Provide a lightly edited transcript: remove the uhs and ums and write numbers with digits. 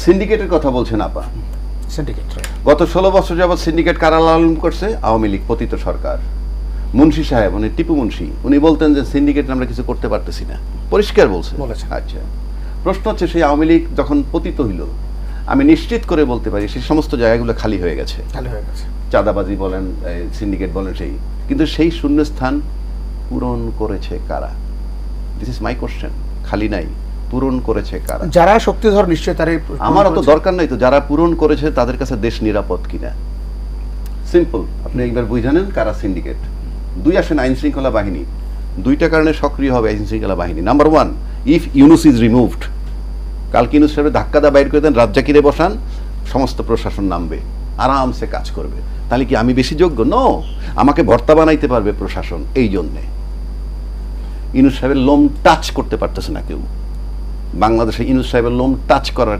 সিন্ডিকেটের কথা বলছেন আপা। সিন্ডিকেট গত 16 বছর যাবৎ সিন্ডিকেট কারা লালন করছে? আওয়ামী লীগ পতিত সরকার। মুন্সি সাহেব, উনি টিপু মুন্সি, উনি বলতেন যে সিন্ডিকেট আমরা কিছু করতে পারতেছি না, পরিষ্কার বলছেন। আচ্ছা, প্রশ্ন হচ্ছে সেই আওয়ামী লীগ যখন পতিত হইল, আমি নিশ্চিত করে বলতে পারি সেই সমস্ত জায়গাগুলো খালি হয়ে গেছে। চাঁদাবাজি বলেন, সিন্ডিকেট বলেন, কিন্তু সেই শূন্যস্থান পূরণ করেছে কারা? This is my question. খালি নাই, পূরণ করেছে কারা? যারা শক্তিধর নিশ্চয় তার। আমার তো দরকার নাই তো, যারা পূরণ করেছে তাদের কাছে দেশ নিরাপদ কিনা। সিম্পল, আপনি একবার বুঝানেন কারা সিন্ডিকেট। 2 আসেন আইন শৃঙ্খলা বাহিনী। 2টা কারণে সক্রিয় হবে আইন শৃঙ্খলা বাহিনী। Number 1, if Yunus is removed, কালকে ইউনুস সাহেব ধাক্কা দা বাইর করে দেন, রাজ্জাকিরে বসান, সমস্ত প্রশাসন নামবে, আরামসে কাজ করবে। তাহলে কি আমি বেশি যোগ্য? নো, আমাকে ভর্তা বানাইতে পারবে প্রশাসন। এই জন্যে ইউনুস সাহেবের লোম টাচ করতে পারতেছে না কেউ। বাংলাদেশে ইউনুস সাহেবের লোম টাচ করার